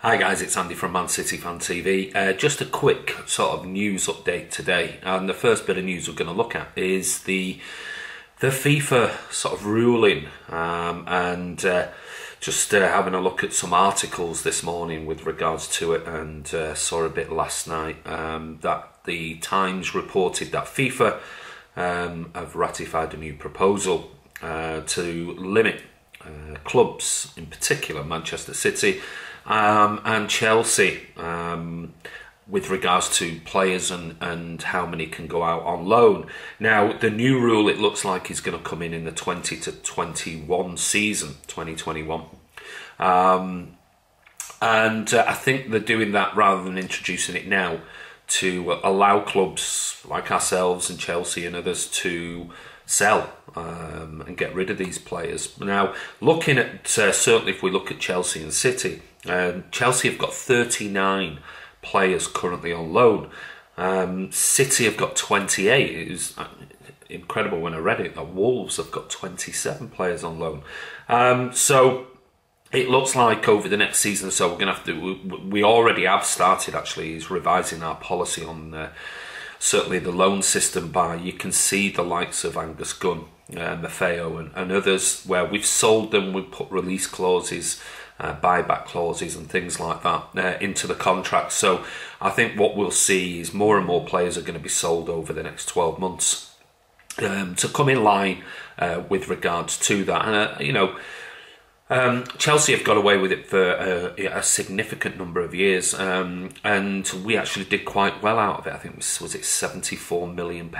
Hi guys, it's Andy from Man City Fan TV. Just a quick sort of news update today, and the first bit of news we're going to look at is the FIFA sort of ruling, and just having a look at some articles this morning with regards to it, and saw a bit last night that the Times reported that FIFA have ratified a new proposal to limit clubs, in particular Manchester City and Chelsea, with regards to players and how many can go out on loan. Now, the new rule, it looks like, is going to come in the 20 to 21 season, 2021. And I think they're doing that rather than introducing it now to allow clubs like ourselves and Chelsea and others to sell and get rid of these players. Now, looking at, certainly if we look at Chelsea and City, Chelsea have got 39 players currently on loan. City have got 28. It was incredible when I read it that Wolves have got 27 players on loan. So it looks like over the next season or so we're going to have to, we already have started actually, is revising our policy on certainly the loan system. By, you can see the likes of Angus Gunn, Maffeo and others, where we've sold them, we've put release clauses, buyback clauses and things like that into the contract. So I think what we'll see is more and more players are going to be sold over the next 12 months to come in line with regards to that. And Chelsea have got away with it for a significant number of years, and we actually did quite well out of it. I think was it £74 million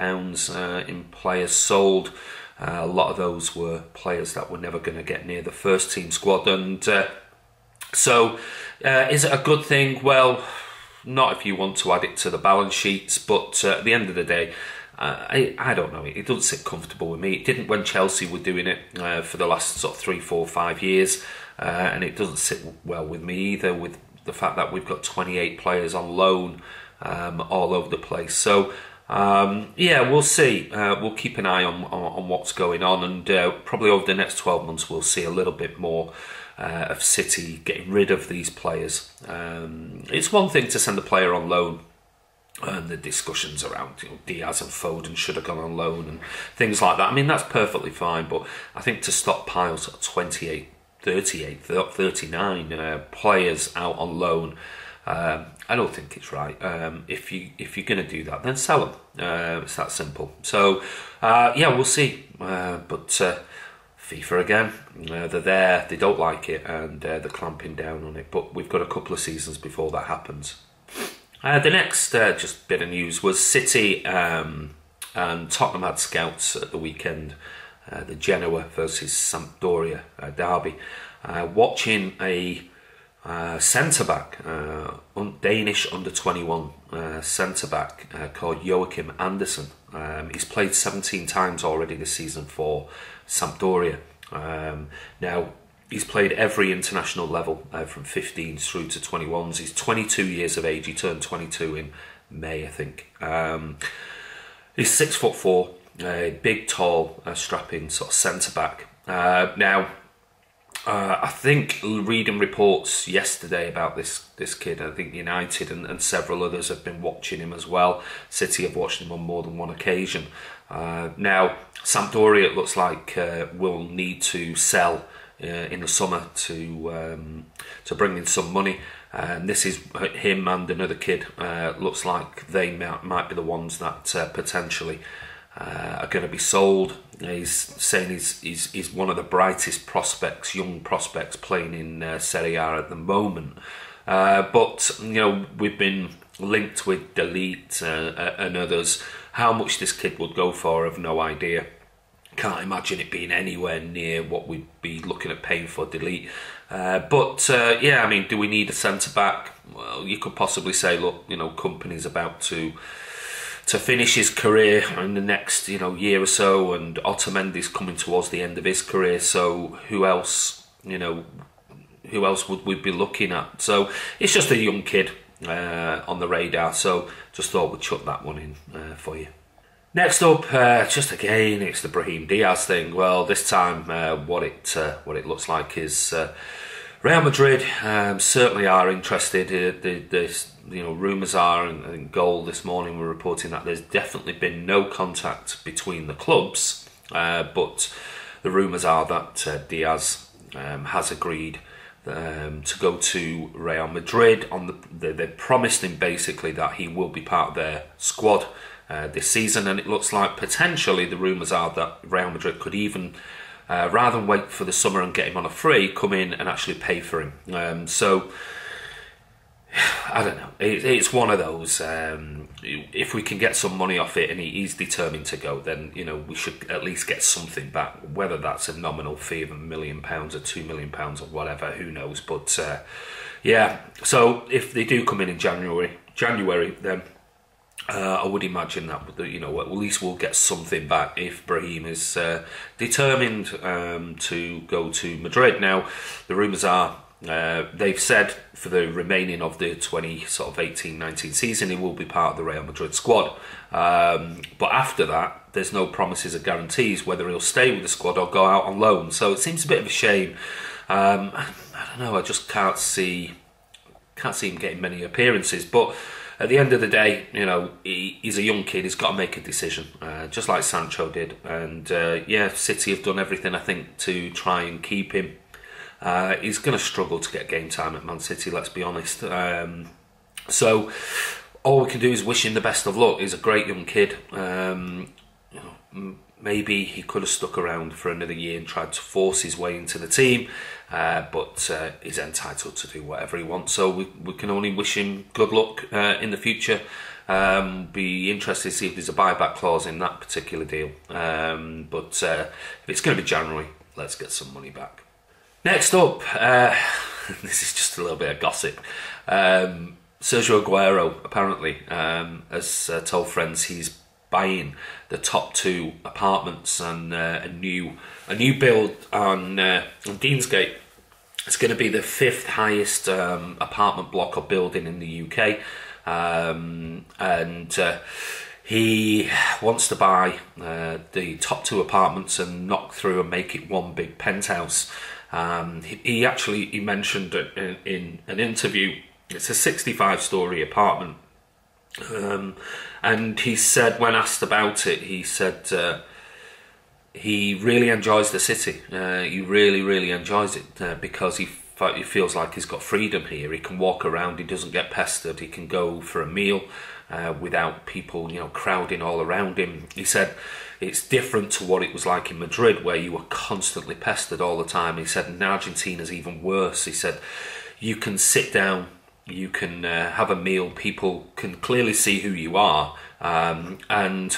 in players sold. A lot of those were players that were never going to get near the first team squad, and so is it a good thing? Well, not if you want to add it to the balance sheets, but at the end of the day, I don't know. It doesn't sit comfortable with me. It didn't when Chelsea were doing it for the last sort of 3, 4, 5 years, and it doesn't sit well with me either, with the fact that we've got 28 players on loan all over the place. So yeah, we'll see. We'll keep an eye on what's going on, and probably over the next 12 months we'll see a little bit more of City getting rid of these players. It's one thing to send a player on loan, and the discussions around Diaz and Foden should have gone on loan and things like that. I mean, that's perfectly fine, but I think to stockpile sort of 28, 38, 39 players out on loan, I don't think it's right. If you're going to do that, then sell them. It's that simple. So yeah, we'll see. But FIFA again, they're there. They don't like it, and they're clamping down on it. But we've got a couple of seasons before that happens. The next just bit of news was City and Tottenham had scouts at the weekend, the Genoa versus Sampdoria derby, watching a centre-back, Danish under-21 centre-back called Joachim Andersen. He's played 17 times already this season for Sampdoria. Now, he's played every international level from 15s through to 21s. He's 22 years of age. He turned 22 in May, I think. He's 6'4", big, tall, strapping sort of centre-back. Now, I think reading reports yesterday about this kid, I think United and several others have been watching him as well. City have watched him on more than one occasion. Now, Sampdoria, it looks like, will need to sell in the summer to bring in some money, and this is him and another kid. Looks like they might be the ones that potentially are going to be sold. He's saying he's one of the brightest prospects, young prospects playing in Serie A at the moment. But we've been linked with Delete and others. How much this kid would go for, I've no idea. Can't imagine it being anywhere near what we'd be looking at paying for Delete. But yeah, I mean, do we need a centre-back? Well, you could possibly say, look, Kompany's about to finish his career in the next year or so, and Otamendi's coming towards the end of his career. So who else would we be looking at? So it's just a young kid on the radar. So just thought we'd chuck that one in for you. Next up, just again, it's the Brahim Diaz thing. Well, this time what it looks like is Real Madrid certainly are interested. Rumours are, and Goal this morning were reporting that there's definitely been no contact between the clubs, but the rumours are that Diaz has agreed to go to Real Madrid. They promised him basically that he will be part of their squad this season, and it looks like potentially the rumours are that Real Madrid could even, rather than wait for the summer and get him on a free, come in and actually pay for him. So I don't know. It's one of those. If we can get some money off it and he's determined to go, then we should at least get something back. Whether that's a nominal fee of £1 million or £2 million or whatever, who knows? But yeah. So if they do come in January, then I would imagine that at least we'll get something back if Brahim is determined to go to Madrid. Now the rumours are. They've said for the remaining of the 2018-19 season he will be part of the Real Madrid squad, but after that there's no promises or guarantees whether he'll stay with the squad or go out on loan. So it seems a bit of a shame. I don't know, I just can't see him getting many appearances, but at the end of the day, he's a young kid. He's got to make a decision, just like Sancho did. And City have done everything, I think, to try and keep him. He's going to struggle to get game time at Man City, let's be honest. So all we can do is wish him the best of luck. He's a great young kid. Maybe he could have stuck around for another year and tried to force his way into the team, but he's entitled to do whatever he wants. So we can only wish him good luck in the future. Be interested to see if there's a buyback clause in that particular deal. But if it's going to be January, let's get some money back. Next up, this is just a little bit of gossip. Sergio Aguero apparently has told friends he's buying the top 2 apartments and a new build on Deansgate. It's going to be the 5th highest apartment block or building in the UK, and he wants to buy the top 2 apartments and knock through and make it one big penthouse. He mentioned in an interview, it's a 65-storey apartment, and he said, when asked about it, he said he really enjoys the city. He really enjoys it because he feels like he's got freedom here. He can walk around, he doesn't get pestered, he can go for a meal without people crowding all around him. He said it's different to what it was like in Madrid, where you were constantly pestered all the time. He said in Argentina's even worse. He said you can sit down, you can have a meal, people can clearly see who you are, and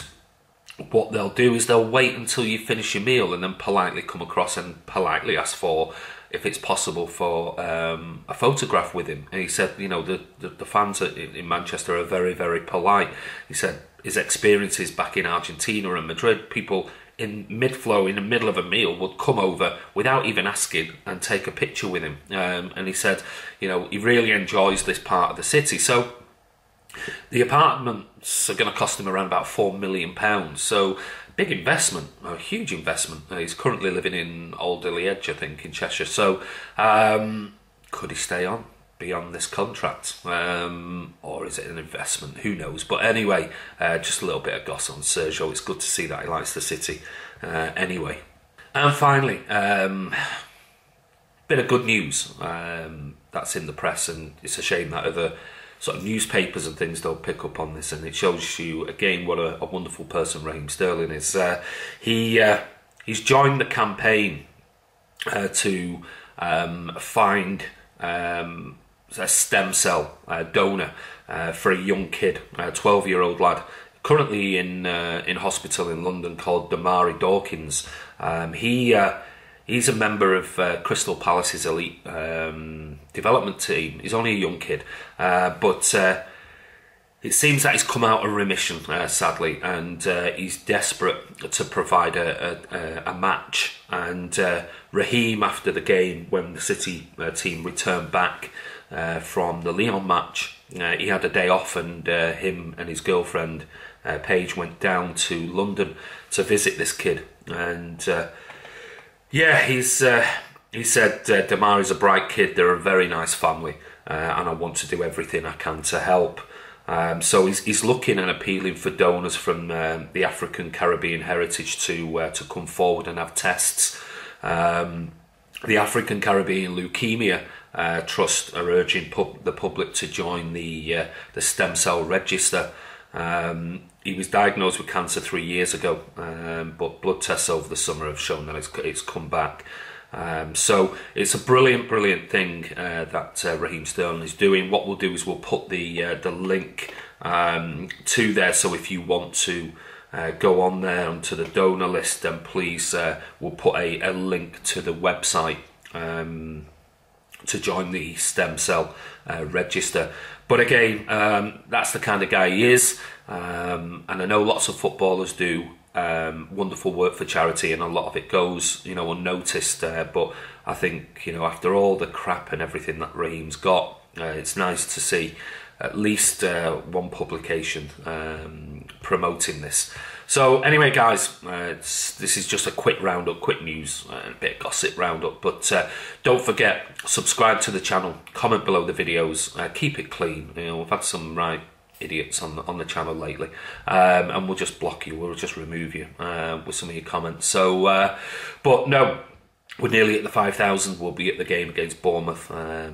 what they'll do is they'll wait until you finish your meal and then politely come across and politely ask for, if it's possible, for a photograph with him. And he said, the fans in Manchester are very, very polite. He said his experiences back in Argentina and Madrid, people in mid-flow, in the middle of a meal, would come over without even asking and take a picture with him. And he said, he really enjoys this part of the city. So the apartments are going to cost him around about £4 million. So big investment, a huge investment. He's currently living in Alderley Edge, I think, in Cheshire. So could he stay on beyond this contract? Or is it an investment? Who knows? But anyway, just a little bit of gossip on Sergio. It's good to see that he likes the city. Anyway. And finally, bit of good news that's in the press, and it's a shame that other sort of newspapers and things don't pick up on this, and it shows you again what a wonderful person Raheem Sterling is. He's joined the campaign to find a stem cell donor for a young kid, a 12-year-old lad, currently in hospital in London, called Damari Dawkins. He's a member of Crystal Palace's elite development team. He's only a young kid, but it seems that he's come out of remission, sadly, and he's desperate to provide a match. And Raheem, after the game, when the City team returned back from the Lyon match, he had a day off, and him and his girlfriend Paige went down to London to visit this kid. And yeah, he's he said, Damar is a bright kid, they're a very nice family, and I want to do everything I can to help. So he's looking and appealing for donors from the African Caribbean heritage to come forward and have tests. The African Caribbean Leukemia Trust are urging the public to join the stem cell register. He was diagnosed with cancer 3 years ago, but blood tests over the summer have shown that it's come back. So it's a brilliant thing that Raheem Sterling is doing. What we'll do is we'll put the link to there, so if you want to go on there onto the donor list, then please we'll put a link to the website to join the stem cell register. But again, that's the kind of guy he is, and I know lots of footballers do wonderful work for charity, and a lot of it goes, unnoticed. But I think, after all the crap and everything that Raheem's got, it's nice to see at least one publication promoting this. So anyway, guys, this is just a quick roundup, quick news, a bit of gossip roundup. But don't forget, subscribe to the channel, comment below the videos, keep it clean. We've had some right idiots on the channel lately, and we'll just block you, we'll just remove you with some of your comments. So, but no, we're nearly at the 5,000. We'll be at the game against Bournemouth,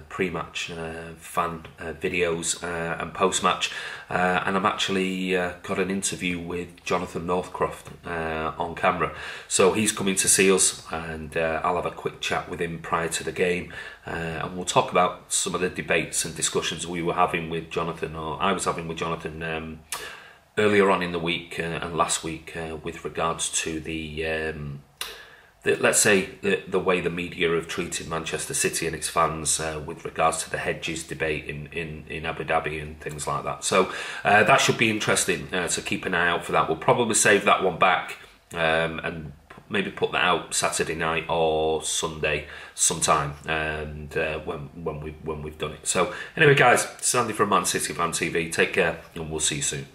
pre-match fan videos and post-match, and I'm actually got an interview with Jonathan Northcroft on camera. So he's coming to see us, and I'll have a quick chat with him prior to the game, and we'll talk about some of the debates and discussions we were having with Jonathan, or I was having with Jonathan earlier on in the week and last week with regards to let's say the way the media have treated Manchester City and its fans with regards to the hedges debate in Abu Dhabi and things like that. So that should be interesting, so keep an eye out for that. We'll probably save that one back and maybe put that out Saturday night or Sunday sometime, and when we've done it. So anyway, guys, it's Andy from Man City Fan TV. Take care, and we'll see you soon.